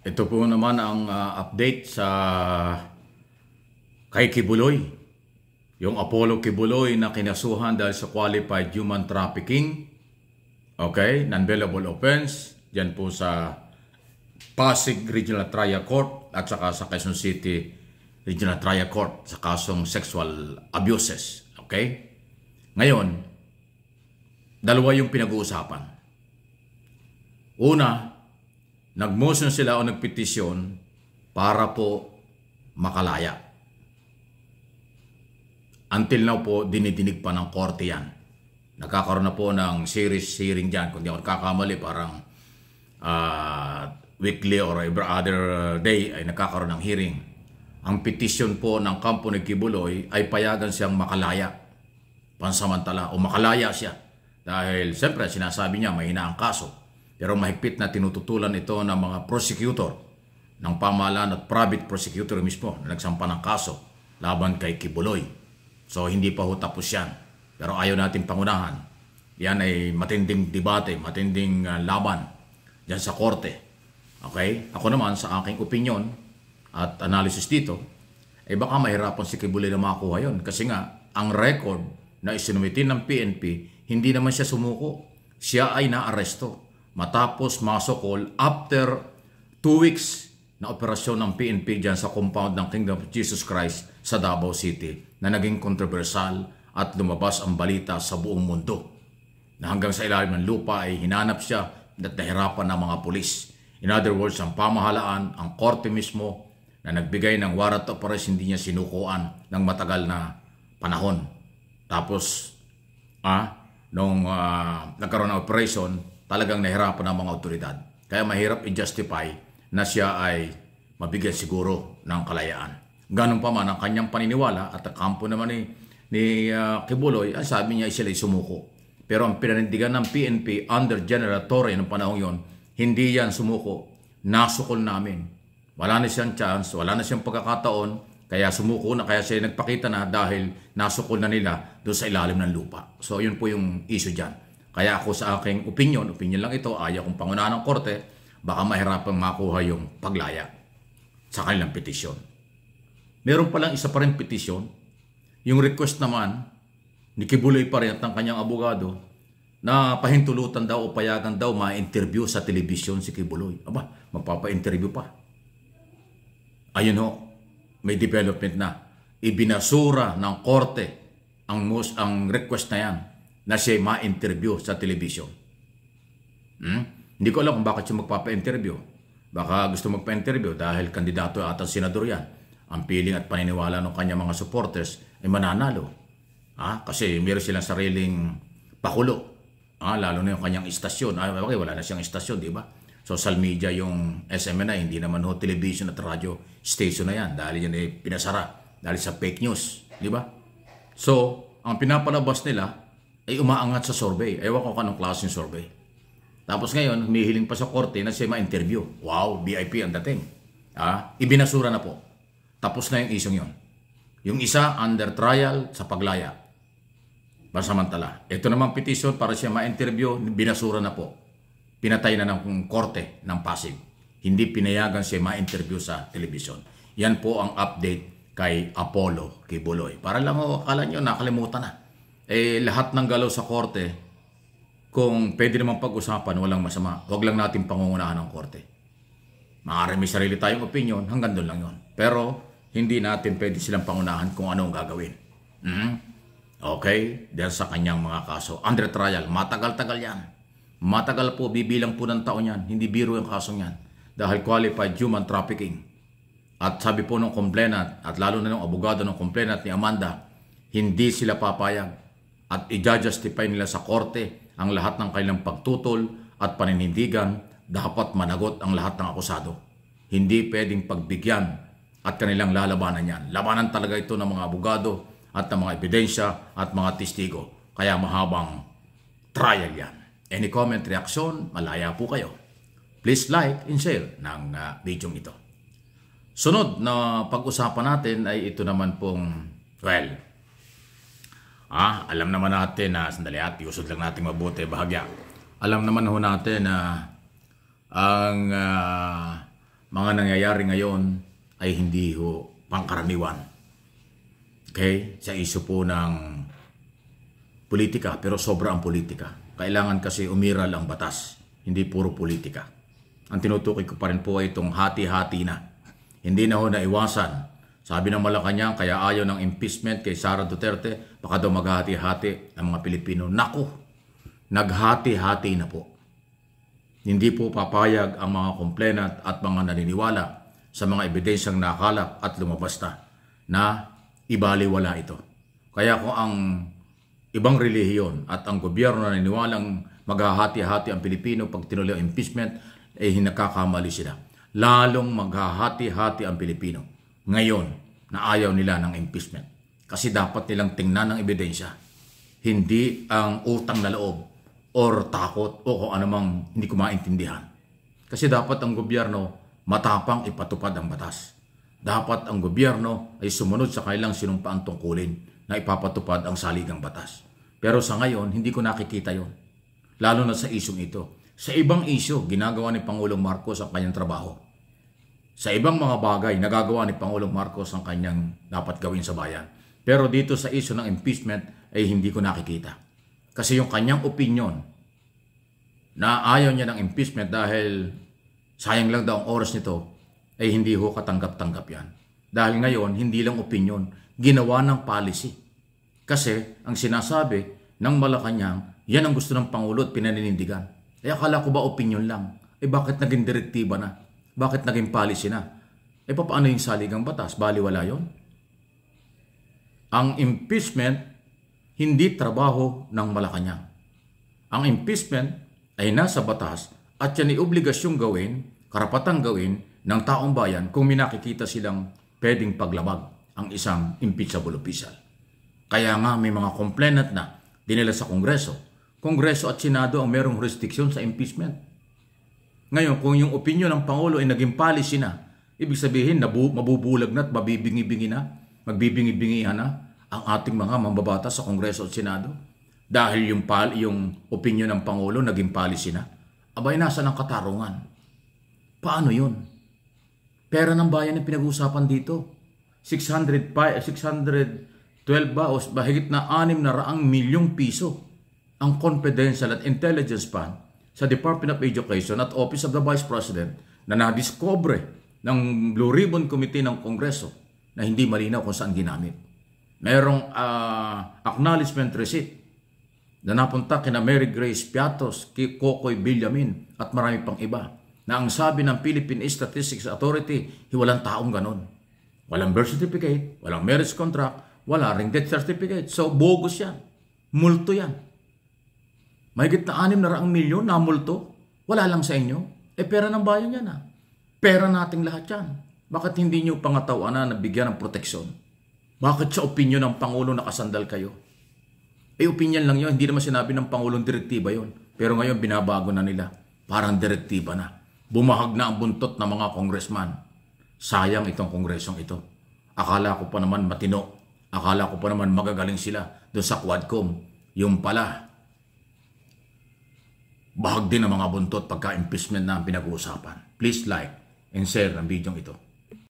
Ito po naman ang update sa kay Kibuloy. Yung Apollo Kibuloy na kinasuhan dahil sa qualified human trafficking. Okay, non-bailable offense. Diyan po sa Pasig Regional Trial Court at saka sa Quezon City Regional Trial Court sa kasong sexual abuses. Okay? Ngayon, dalawa yung pinag-uusapan. Una, nag-motion sila o nagpetisyon para po makalaya. Until now po, dinidinig pa ng korte yan. Nagkakaroon na po ng series hearing dyan. Kung di ako nagkakamali, parang weekly or every other day ay nagkakaroon ng hearing. Ang petisyon po ng kampo ni Kibuloy ay payagan siyang makalaya. Pansamantala o makalaya siya. Dahil siyempre sinasabi niya mahina ang kaso. Pero mahigpit na tinututulan ito ng mga prosecutor ng pamahalaan at private prosecutor mismo na nagsampa ng kaso laban kay Kibuloy. So hindi pa ho tapos yan. Pero ayaw natin pangunahan. Yan ay matinding debate, matinding laban dyan sa korte. Okay? Ako naman sa aking opinion at analysis dito, eh baka mahirapan si Kibuloy na makakuha yun. Kasi nga, ang record na isinumitin ng PNP, hindi naman siya sumuko. Siya ay naaresto matapos masokol after 2 weeks na operasyon ng PNP dyan sa compound ng Kingdom of Jesus Christ sa Davao City na naging kontrobersal at lumabas ang balita sa buong mundo. Na hanggang sa ilalim ng lupa ay hinanap siya at nahirapan ng mga pulis. In other words, ang pamahalaan, ang korte mismo na nagbigay ng warrant of arrest, hindi niya sinukuan ng matagal na panahon. Tapos, nung nagkaroon ng operation, talagang nahirapan ng mga otoridad. Kaya mahirap i-justify na siya ay mabigyan siguro ng kalayaan. Ganun pa man ang kanyang paniniwala at ang kampo naman ni Kibuloy, sabi niya sila ay sumuko. Pero ang pinanindigan ng PNP under General Torre noong panahon yon, hindi yan sumuko. Nasukol namin. Wala na siyang chance, wala na siyang pagkakataon, kaya sumuko na, kaya siya nagpakita na dahil nasukol na nila doon sa ilalim ng lupa. So yun po yung issue dyan. Kaya ako sa aking opinion lang ito, ayaw kong pangunahan ng korte, baka mahirapang makuha yung paglaya sa kanilang petisyon. Meron palang isa pa rin petisyon, yung request naman ni Kibuloy pa rin at ng kanyang abogado na pahintulutan daw o payagan daw ma-interview sa telebisyon si Kibuloy. Aba, magpapa-interview pa. Ayun ho, may development na. Ibinasura ng korte ang request na yan na siya ma-interview sa telebisyon. Hindi ko alam kung bakit siya magpapa-interview. Baka gusto magpa-interview dahil kandidato at senador yan. Ang piling at paniniwala ng kanyang mga supporters ay mananalo. Kasi meron silang sariling pakulo. Lalo na yung kanyang istasyon. Okay, wala na siyang istasyon, di ba? Social media yung SMNI, hindi naman ho television at radio station na yan. Dahil yan ay pinasara. Dahil sa fake news, di ba? So, ang pinapalabas nila ay umaangat sa survey. Ewan ko anong klaseng survey. Tapos ngayon, humihiling pa sa korte na siya ma-interview. Wow, VIP ang dating. Ibinasura na po. Tapos na yung isong yon. Yung isa, under trial sa paglaya. Pansamantala. Ito namang petition para siya ma-interview, binasura na po. Pinatay na ng korte ng Pasig. Hindi pinayagan siya ma-interview sa television. Yan po ang update kay Apollo Kibuloy. Para lang akala nyo, nakalimutan na. Lahat ng galaw sa korte, kung pwede naman pag-usapan, walang masama. Huwag lang natin pangungunahan ng korte. Maaari may sarili tayong opinion, hanggang doon lang yon. Pero hindi natin pwede silang pangunahan kung anong gagawin. Okay? Dahil sa kanyang mga kaso. Under trial, matagal-tagal yan. Matagal po, bibilang po ng taon yan. Hindi biro yung kasong yan. Dahil qualified human trafficking. At sabi po ng complainant, at lalo na ng abogado ng complainant ni Amanda, hindi sila papayag. At i-justify nila sa korte ang lahat ng kanilang pagtutol at paninindigan, dapat managot ang lahat ng akusado. Hindi pwedeng pagbigyan at kanilang lalabanan yan. Labanan talaga ito ng mga abogado at ng mga ebidensya at mga testigo. Kaya mahabang trial yan. Any comment, reaction, malaya po kayo. Please like and share ng video ito. Sunod na pag-usapan natin ay ito naman pong, alam naman natin na, sandali at iusod lang natin mabuti, bahagya. Alam naman ho natin na ang mga mga nangyayari ngayon ay hindi ho pangkaraniwan. Okay? Sa isyu po ng politika, pero sobra ang politika. Kailangan kasi umiral ang batas, hindi puro politika. Ang tinutukoy ko pa rin po ay itong hati-hati na. Hindi na ho naiwasan. Sabi ng Malacanang, kaya ayaw ng impeachment kay Sara Duterte, baka daw maghati-hati ang mga Pilipino. Naku, naghati-hati na po. Hindi po papayag ang mga complainant at mga naniniwala sa mga ebidensyang nakalap at lumabas na ibaliwala ito. Kaya kung ang ibang relihiyon at ang gobyerno na naniniwalang maghahati-hati ang Pilipino pag tinuloy ang impeachment, eh hinakakamali sila. Lalong maghahati-hati ang Pilipino ngayon na ayaw nila ng impeachment. Kasi dapat nilang tingnan ng ebidensya, hindi ang utang na loob or takot o kung anumang hindi ko maintindihan. Kasi dapat ang gobyerno matapang ipatupad ang batas. Dapat ang gobyerno ay sumunod sa kailang sinumpaang tungkulin na ipapatupad ang saligang batas. Pero sa ngayon, hindi ko nakikita yon. Lalo na sa isyong ito. Sa ibang isyu, ginagawa ni Pangulong Marcos ang kanyang trabaho. Sa ibang mga bagay, nagagawa ni Pangulong Marcos ang kanyang dapat gawin sa bayan. Pero dito sa isyu ng impeachment ay hindi ko nakikita. Kasi yung kanyang opinion na ayaw niya ng impeachment dahil sayang lang daw ang oras nito, ay hindi ho katanggap-tanggap yan. Dahil ngayon, hindi lang opinion, ginawa ng policy. Kasi ang sinasabi ng Malacanang, yan ang gusto ng Pangulo at pinaninindigan. Eh akala ko ba opinion lang? Eh bakit naging direktiba na? Bakit naging policy na? Eh paano yung saligang batas? Baliwala yon? Ang impeachment, hindi trabaho ng Malacanang. Ang impeachment ay nasa batas at yan ay obligasyong gawin, karapatang gawin ng taong bayan kung may nakikita silang pwedeng paglabag ang isang impeachable official. Kaya nga may mga complainant na dinala sa Kongreso. Kongreso at Senado ang merong jurisdiction sa impeachment. Ngayon, kung yung opinion ng Pangulo ay naging policy na, ibig sabihin mabubulag na at mabibingi-bingi na, magbibingi-bingihan na ang ating mga mambabatas sa Kongreso at Senado dahil yung opinion ng Pangulo naging policy na. Abay, nasa ng katarungan. Paano yun? Pera ng bayan ang pinag-uusapan dito. 612 ba o mahigit na 600 milyong piso ang confidential at intelligence fund sa Department of Education at Office of the Vice President na nadiscover ng Blue Ribbon Committee ng Kongreso na hindi malinaw kung saan ginamit. Merong acknowledgement receipt na napunta kina Mary Grace Piatos, Kokoy Villamin at marami pang iba na ang sabi ng Philippine Statistics Authority, walang taong ganon. Walang birth certificate, walang marriage contract, wala ring death certificate. So, bogus yan. Multo yan. Mahigit na 600 milyon na multo. Wala lang sa inyo. Eh, pera ng bayan yan ha. Pera nating lahat yan. Bakit hindi nyo pangatawanan na bigyan ng proteksyon? Bakit sa opinyon ng Pangulo nakasandal kayo? Eh, opinion lang yun. Hindi naman sinabi ng Pangulong direktiba yun. Pero ngayon, binabago na nila. Parang direktiba na. Bumahag na ang buntot ng mga congressman. Sayang itong kongresong ito. Akala ko pa naman matino. Akala ko pa naman magagaling sila doon sa Quadcom. Yung pala, bahag din ng mga buntot pagka-impeachment na ang pinag-uusapan. Please like and share ang video ito.